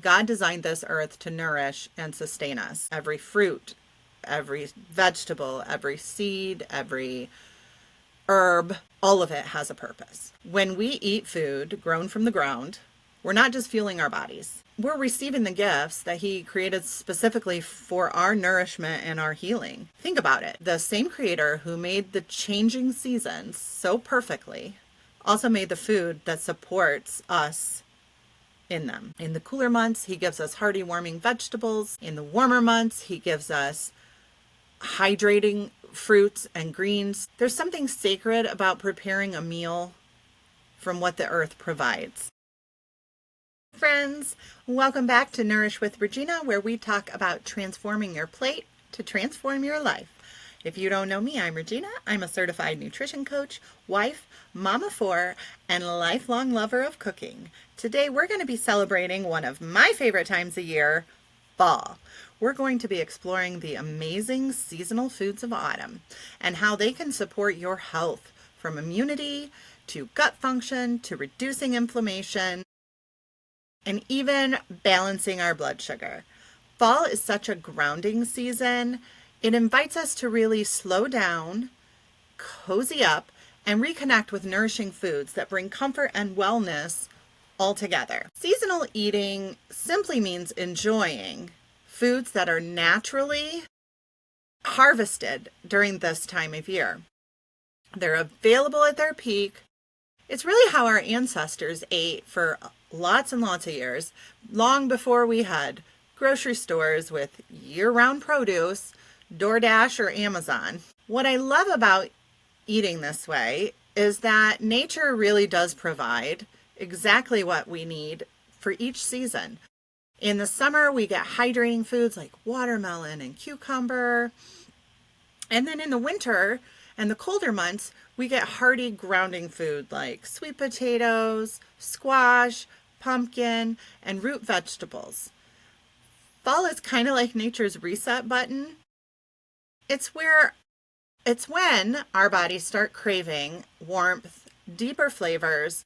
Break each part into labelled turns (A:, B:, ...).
A: God designed this earth to nourish and sustain us. Every fruit, every vegetable, every seed, every herb, all of it has a purpose. When we eat food grown from the ground, we're not just fueling our bodies. We're receiving the gifts that He created specifically for our nourishment and our healing. Think about it. The same Creator who made the changing seasons so perfectly also made the food that supports us in them. In the cooler months, He gives us hearty, warming vegetables. In the warmer months, He gives us hydrating fruits and greens. There's something sacred about preparing a meal from what the earth provides. Friends, welcome back to Nourish with Regina, where we talk about transforming your plate to transform your life. If you don't know me, I'm Regina. I'm a certified nutrition coach, wife, mom of four, and lifelong lover of cooking. Today, we're going to be celebrating one of my favorite times of year, fall. We're going to be exploring the amazing seasonal foods of autumn and how they can support your health, from immunity to gut function to reducing inflammation and even balancing our blood sugar. Fall is such a grounding season. It invites us to really slow down, cozy up, and reconnect with nourishing foods that bring comfort and wellness all together. Seasonal eating simply means enjoying foods that are naturally harvested during this time of year. They're available at their peak. It's really how our ancestors ate for lots and lots of years, long before we had grocery stores with year-round produce, DoorDash, or Amazon. What I love about eating this way is that nature really does provide exactly what we need for each season. In the summer, we get hydrating foods like watermelon and cucumber. And then in the winter and the colder months, we get hearty grounding food like sweet potatoes, squash, pumpkin, and root vegetables. Fall is kind of like nature's reset button. It's when our bodies start craving warmth, deeper flavors,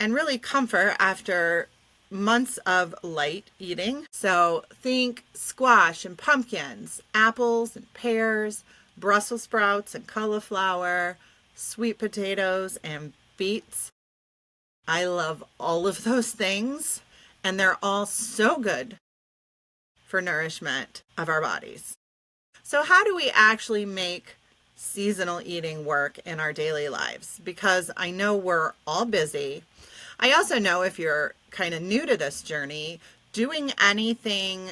A: and really comfort after months of light eating. So think squash and pumpkins, apples and pears, Brussels sprouts and cauliflower, sweet potatoes and beets. I love all of those things, and they're all so good for nourishment of our bodies. So how do we actually make seasonal eating work in our daily lives? Because I know we're all busy. I also know if you're kind of new to this journey, doing anything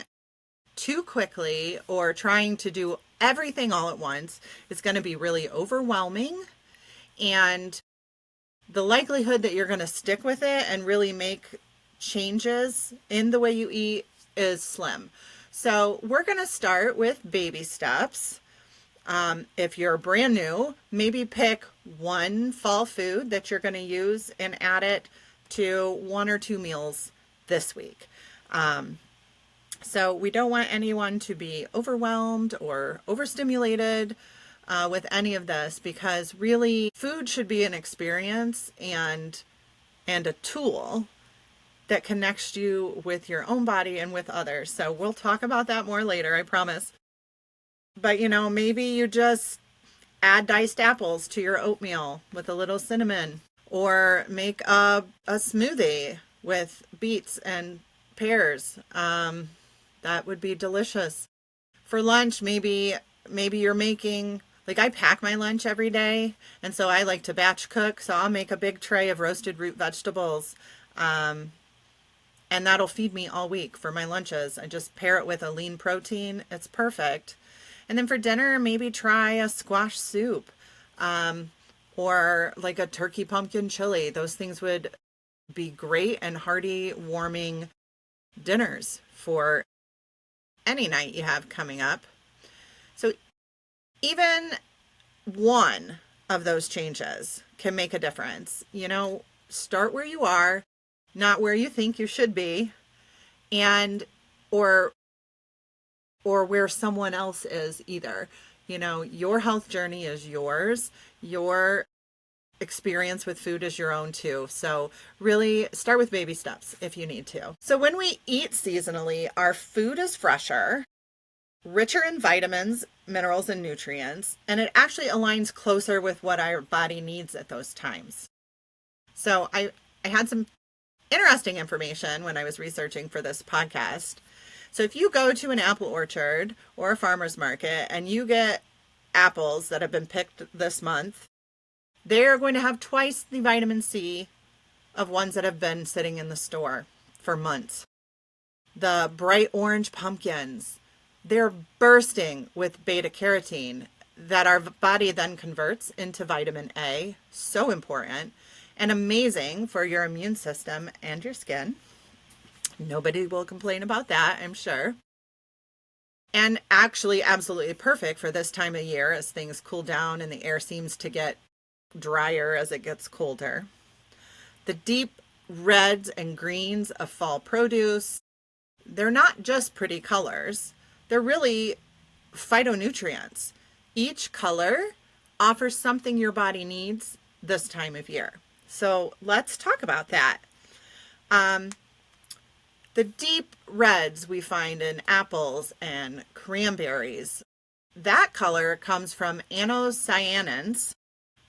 A: too quickly or trying to do everything all at once is going to be really overwhelming. And the likelihood that you're going to stick with it and really make changes in the way you eat is slim. So we're going to start with baby steps. If you're brand new, maybe pick one fall food that you're going to use and add it to 1 or 2 meals this week. So we don't want anyone to be overwhelmed or overstimulated with any of this, because really food should be an experience and a tool that connects you with your own body and with others. So we'll talk about that more later, I promise. But maybe you just add diced apples to your oatmeal with a little cinnamon, or make a smoothie with beets and pears. That would be delicious. For lunch, maybe you're making, like, I pack my lunch every day, and so I like to batch cook. So I'll make a big tray of roasted root vegetables, and that'll feed me all week for my lunches. I just pair it with a lean protein. It's perfect. And then for dinner, maybe try a squash soup, or like a turkey pumpkin chili. Those things would be great and hearty, warming dinners for any night you have coming up. So even one of those changes can make a difference. Start where you are, not where you think you should be, and or where someone else is either. Your health journey is yours. Your experience with food is your own too. So really start with baby steps if you need to. So when we eat seasonally, our food is fresher, richer in vitamins, minerals, and nutrients, and it actually aligns closer with what our body needs at those times. So I had some interesting information when I was researching for this podcast. So if you go to an apple orchard or a farmer's market and you get apples that have been picked this month, they're going to have twice the vitamin C of ones that have been sitting in the store for months. The bright orange pumpkins, they're bursting with beta carotene that our body then converts into vitamin A. So important and amazing for your immune system and your skin. Nobody will complain about that, I'm sure. And actually absolutely perfect for this time of year as things cool down and the air seems to get drier as it gets colder. The deep reds and greens of fall produce, they're not just pretty colors. They're really phytonutrients. Each color offers something your body needs this time of year. So let's talk about that. The deep reds we find in apples and cranberries, that color comes from anthocyanins,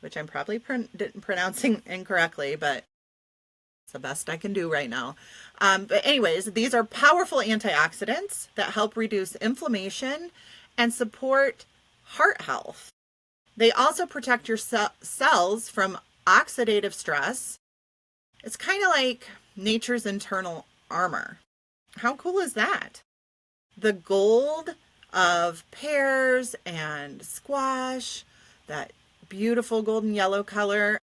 A: which I'm probably pronouncing incorrectly, but it's the best I can do right now. But anyways, these are powerful antioxidants that help reduce inflammation and support heart health. They also protect your cells from oxidative stress. It's kind of like nature's internal armor. How cool is that? The gold of pears and squash, that beautiful golden yellow color,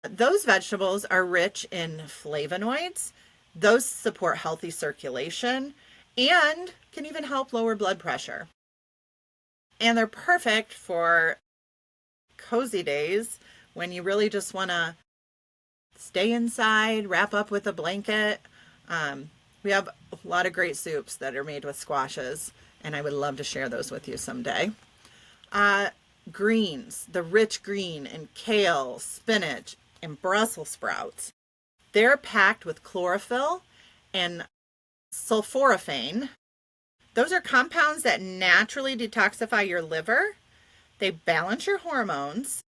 A: those vegetables are rich in flavonoids. Those support healthy circulation and can even help lower blood pressure. And they're perfect for cozy days when you really just want to stay inside, wrap up with a blanket. We have a lot of great soups that are made with squashes, and I would love to share those with you someday. Greens, the rich green and kale, spinach, and Brussels sprouts. They're packed with chlorophyll and sulforaphane. Those are compounds that naturally detoxify your liver. They balance your hormones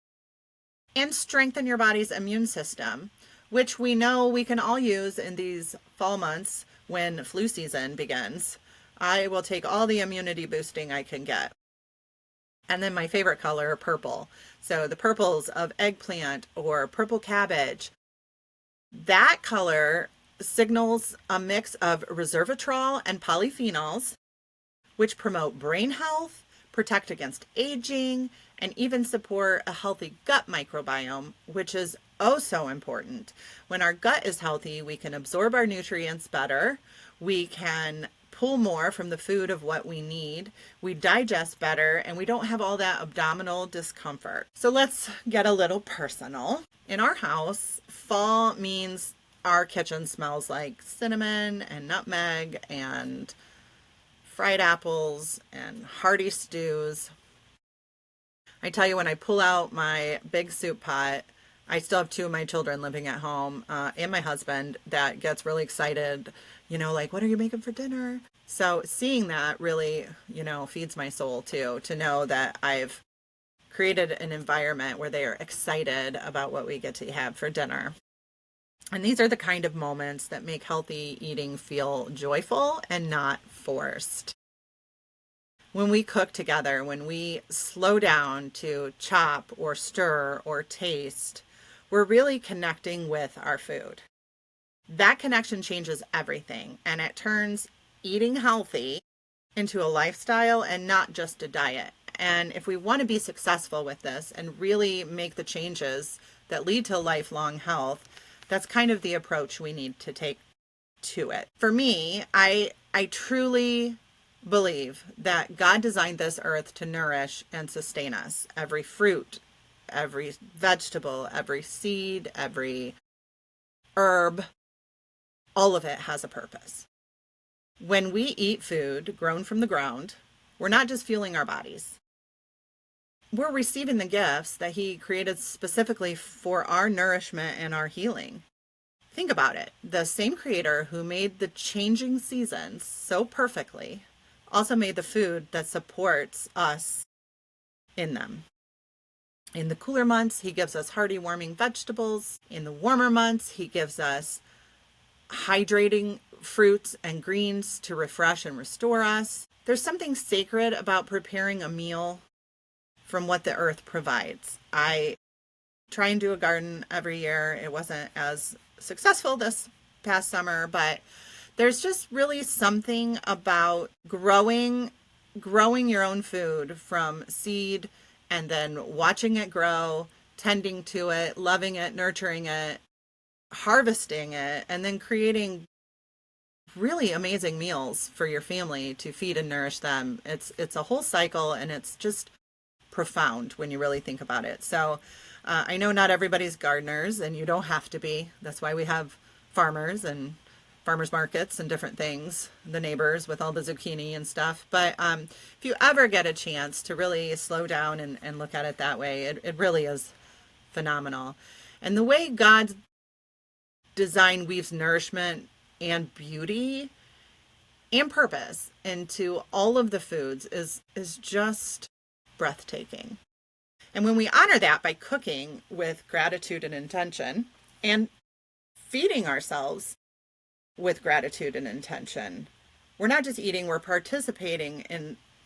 A: and strengthen your body's immune system, which we know we can all use in these fall months when flu season begins. I will take all the immunity boosting I can get. And then my favorite color, purple. So the purples of eggplant or purple cabbage. That color signals a mix of resveratrol and polyphenols, which promote brain health, protect against aging, and even support a healthy gut microbiome, which is oh so important. When our gut is healthy, we can absorb our nutrients better. We can pull more from the food of what we need. We digest better, and we don't have all that abdominal discomfort. So let's get a little personal. In our house, fall means our kitchen smells like cinnamon and nutmeg and fried apples and hearty stews. I tell you, when I pull out my big soup pot, I still have two of my children living at home and my husband that gets really excited, like, what are you making for dinner? So seeing that really, feeds my soul too, to know that I've created an environment where they are excited about what we get to have for dinner. And these are the kind of moments that make healthy eating feel joyful and not forced. When we cook together, when we slow down to chop or stir or taste, we're really connecting with our food. That connection changes everything, and it turns eating healthy into a lifestyle and not just a diet. And if we want to be successful with this and really make the changes that lead to lifelong health, that's kind of the approach we need to take to it. For me, I truly believe that God designed this earth to nourish and sustain us. Every fruit, every vegetable, every seed, every herb, all of it has a purpose. When we eat food grown from the ground, we're not just fueling our bodies. we're receiving the gifts that He created specifically for our nourishment and our healing. Think about it. The same Creator who made the changing seasons so perfectly also made the food that supports us in them. In the cooler months, He gives us hearty, warming vegetables. In the warmer months, He gives us hydrating fruits and greens to refresh and restore us. There's something sacred about preparing a meal from what the earth provides. I try and do a garden every year. It wasn't as successful this past summer, but there's just really something about growing your own food from seed and then watching it grow, tending to it, loving it, nurturing it, harvesting it, and then creating really amazing meals for your family to feed and nourish them. It's a whole cycle, and it's just profound when you really think about it. So I know not everybody's gardeners, and you don't have to be. That's why we have farmers and farmers markets and different things, the neighbors with all the zucchini and stuff. But if you ever get a chance to really slow down and look at it that way, it really is phenomenal. And the way God's design weaves nourishment and beauty and purpose into all of the foods is just breathtaking. And when we honor that by cooking with gratitude and intention and feeding ourselves with gratitude and intention, we're not just eating, we're participating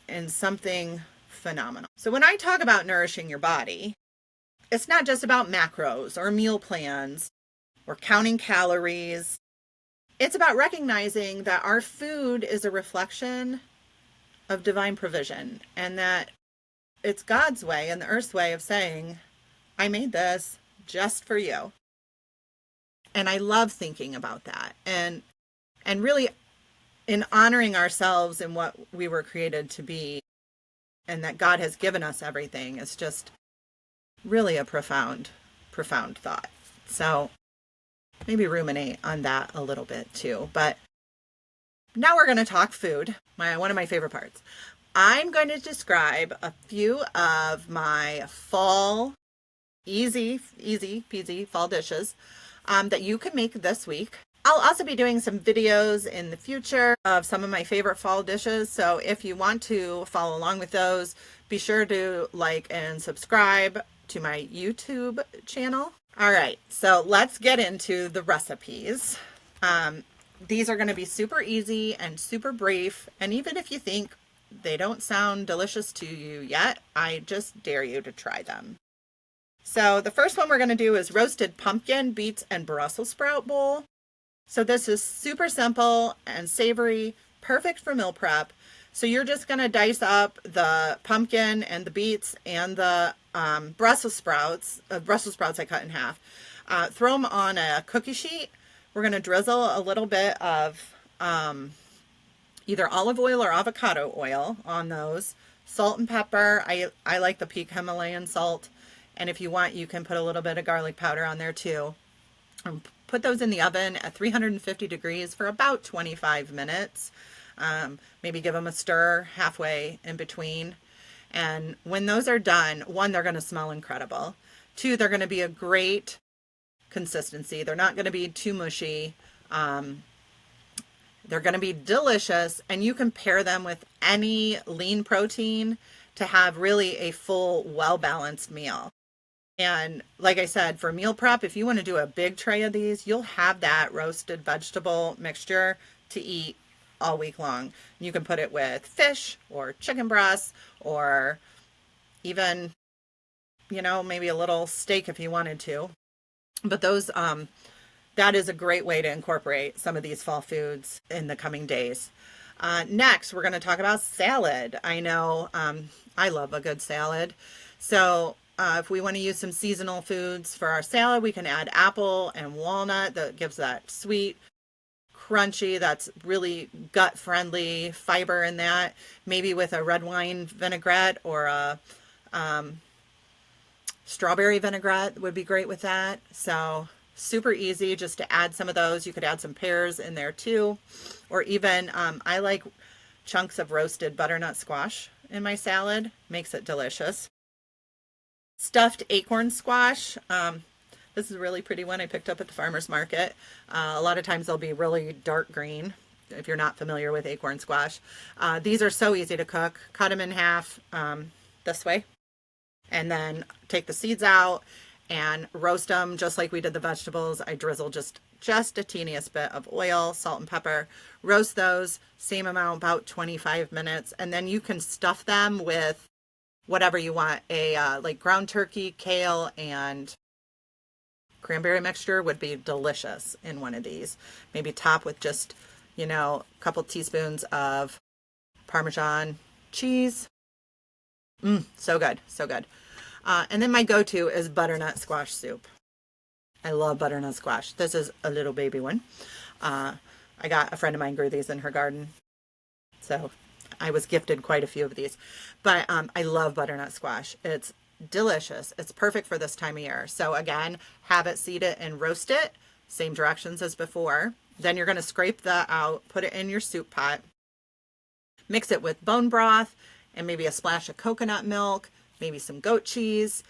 A: in something phenomenal. So when I talk about nourishing your body, it's not just about macros or meal plans or counting calories. It's about recognizing that our food is a reflection of divine provision, and that it's God's way and the earth's way of saying, I made this just for you. And I love thinking about that and really in honoring ourselves and what we were created to be, and that God has given us everything is just really a profound thought. So maybe ruminate on that a little bit too. But now we're going to talk food, one of my favorite parts. I'm going to describe a few of my fall, easy peasy fall dishes that you can make this week. I'll also be doing some videos in the future of some of my favorite fall dishes. So if you want to follow along with those, be sure to like and subscribe to my YouTube channel. All right, so let's get into the recipes. These are going to be super easy and super brief. And even if you think they don't sound delicious to you yet, I just dare you to try them. So the first one we're going to do is roasted pumpkin, beets, and Brussels sprout bowl. So this is super simple and savory, perfect for meal prep. So you're just going to dice up the pumpkin and the beets and the Brussels sprouts. Brussels sprouts I cut in half. Throw them on a cookie sheet. We're going to drizzle a little bit of either olive oil or avocado oil on those. Salt and pepper. I like the peak Himalayan salt. And if you want, you can put a little bit of garlic powder on there too. Put those in the oven at 350 degrees for about 25 minutes. Maybe give them a stir halfway in between. And when those are done, one, they're going to smell incredible. Two, they're going to be a great consistency. They're not going to be too mushy. They're going to be delicious, and you can pair them with any lean protein to have really a full, well-balanced meal. And like I said, for meal prep, if you want to do a big tray of these, you'll have that roasted vegetable mixture to eat all week long. You can put it with fish or chicken breasts or even, maybe a little steak if you wanted to. But those, that is a great way to incorporate some of these fall foods in the coming days. Next, we're going to talk about salad. I know I love a good salad. So if we want to use some seasonal foods for our salad, we can add apple and walnut. That gives that sweet, crunchy, that's really gut friendly fiber in that. Maybe with a red wine vinaigrette or a strawberry vinaigrette would be great with that. So super easy just to add some of those. You could add some pears in there too. Or even, I like chunks of roasted butternut squash in my salad. Makes it delicious. Stuffed acorn squash. This is a really pretty one I picked up at the farmer's market. A lot of times they'll be really dark green if you're not familiar with acorn squash. These are so easy to cook. Cut them in half this way, and then take the seeds out and roast them just like we did the vegetables. I drizzle just a teeniest bit of oil, salt and pepper, roast those, same amount, about 25 minutes. And then you can stuff them with whatever you want. Like ground turkey, kale, and cranberry mixture would be delicious in one of these. Maybe top with just, a couple teaspoons of Parmesan cheese. So good, so good. And then my go-to is butternut squash soup. I love butternut squash. This is a little baby one. I got a friend of mine grew these in her garden, so I was gifted quite a few of these. But I love butternut squash. It's delicious. It's perfect for this time of year. So again, have it, seed it, and roast it. Same directions as before. Then you're going to scrape that out, put it in your soup pot, mix it with bone broth and maybe a splash of coconut milk, maybe some goat cheese.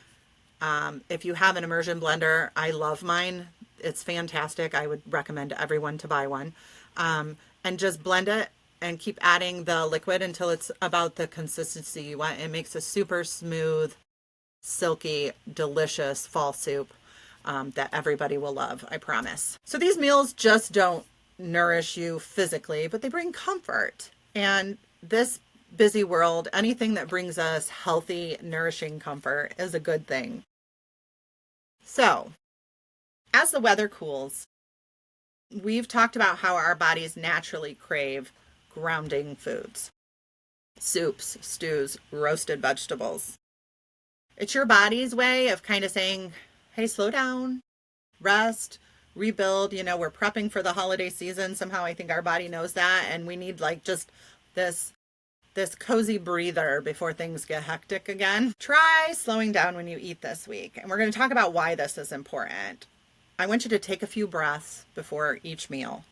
A: If you have an immersion blender, I love mine. It's fantastic. I would recommend to everyone to buy one. And just blend it and keep adding the liquid until it's about the consistency you want. It makes a super smooth, silky, delicious fall soup that everybody will love, I promise. So these meals just don't nourish you physically, but they bring comfort. And this busy world, anything that brings us healthy, nourishing comfort is a good thing. So, as the weather cools, we've talked about how our bodies naturally crave grounding foods. Soups, stews, roasted vegetables. It's your body's way of kind of saying, hey, slow down, rest, rebuild. We're prepping for the holiday season. Somehow I think our body knows that, and we need just this cozy breather before things get hectic again. Try slowing down when you eat this week. And we're going to talk about why this is important. I want you to take a few breaths before each meal.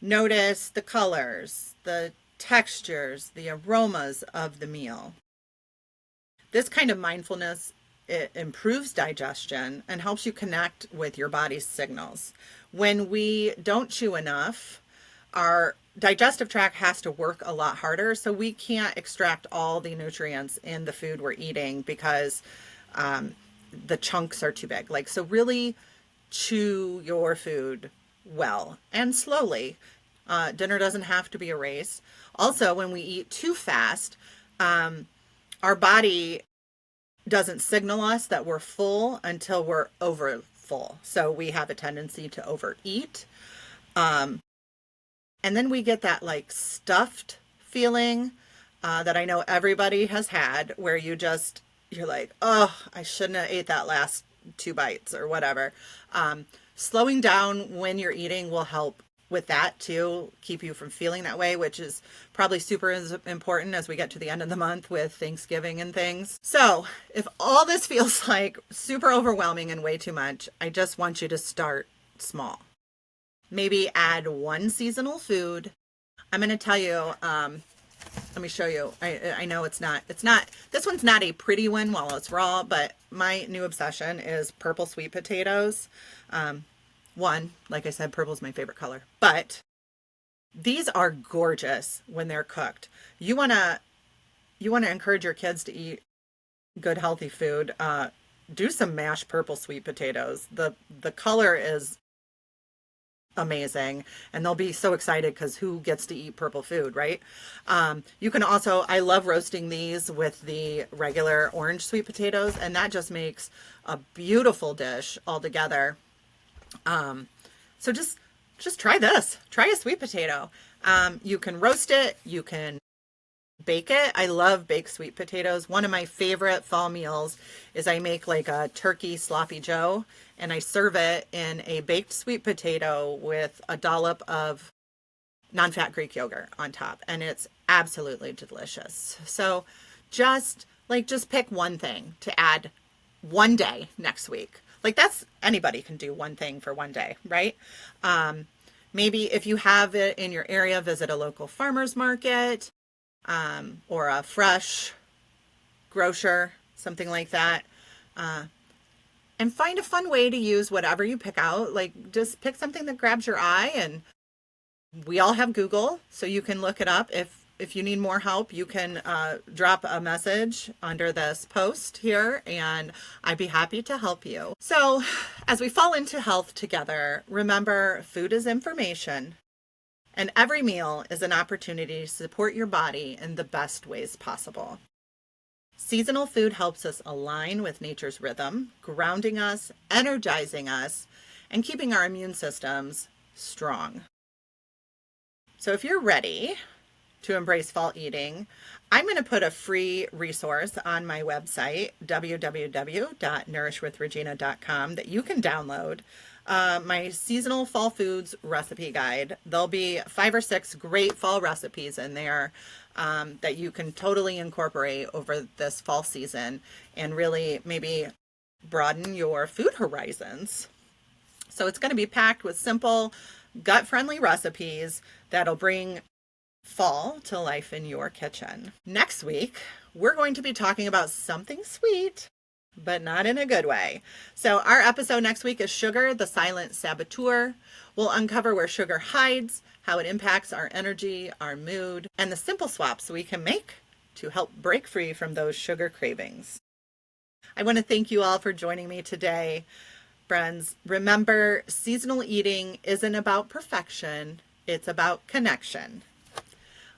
A: Notice the colors, the textures, the aromas of the meal. This kind of mindfulness, it improves digestion and helps you connect with your body's signals. When we don't chew enough, our digestive tract has to work a lot harder, so we can't extract all the nutrients in the food we're eating because the chunks are too big. So really chew your food well and slowly. Dinner doesn't have to be a race. Also, when we eat too fast, our body doesn't signal us that we're full until we're over full. So we have a tendency to overeat. And then we get that stuffed feeling that I know everybody has had, where you're like, oh, I shouldn't have ate that last 2 bites or whatever. Slowing down when you're eating will help with that too, keep you from feeling that way, which is probably super important as we get to the end of the month with Thanksgiving and things. So if all this feels like super overwhelming and way too much, I just want you to start small. Maybe add one seasonal food. I'm going to tell you, let me show you. I know it's not, this one's not a pretty one while it's raw, but my new obsession is purple sweet potatoes. Like I said, purple is my favorite color, but these are gorgeous when they're cooked. You want to encourage your kids to eat good, healthy food. Do some mashed purple sweet potatoes. The color is amazing, and they'll be so excited because who gets to eat purple food, right? You can also, I love roasting these with the regular orange sweet potatoes, and that just makes a beautiful dish altogether. So just try this. Try a sweet potato. You can roast it. You can bake it. I love baked sweet potatoes. One of my favorite fall meals is I make a turkey sloppy joe, and I serve it in a baked sweet potato with a dollop of non-fat Greek yogurt on top, and it's absolutely delicious. So just pick one thing to add one day next week. That's, anybody can do one thing for one day, right? Maybe if you have it in your area, visit a local farmer's market, or a fresh grocer, something like that. And find a fun way to use whatever you pick out. Like, just pick something that grabs your eye, and we all have Google, so you can look it up. If you need more help, you can drop a message under this post here, and I'd be happy to help you. So, as we fall into health together, remember, food is information, and every meal is an opportunity to support your body in the best ways possible. Seasonal food helps us align with nature's rhythm, grounding us, energizing us, and keeping our immune systems strong. So if you're ready to embrace fall eating, I'm going to put a free resource on my website, www.nourishwithregina.com, that you can download. My seasonal fall foods recipe guide. There'll be 5 or 6 great fall recipes in there that you can totally incorporate over this fall season and really maybe broaden your food horizons. So it's going to be packed with simple, gut-friendly recipes that'll bring fall to life in your kitchen. Next week, we're going to be talking about something sweet, but not in a good way. So our episode next week is Sugar, the Silent Saboteur. We'll uncover where sugar hides, how it impacts our energy, our mood, and the simple swaps we can make to help break free from those sugar cravings. I want to thank you all for joining me today. Friends, remember, seasonal eating isn't about perfection, it's about connection.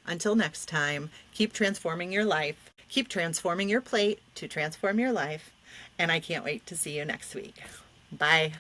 A: Until next time, keep transforming your life, keep transforming your plate to transform your life, and I can't wait to see you next week. Bye.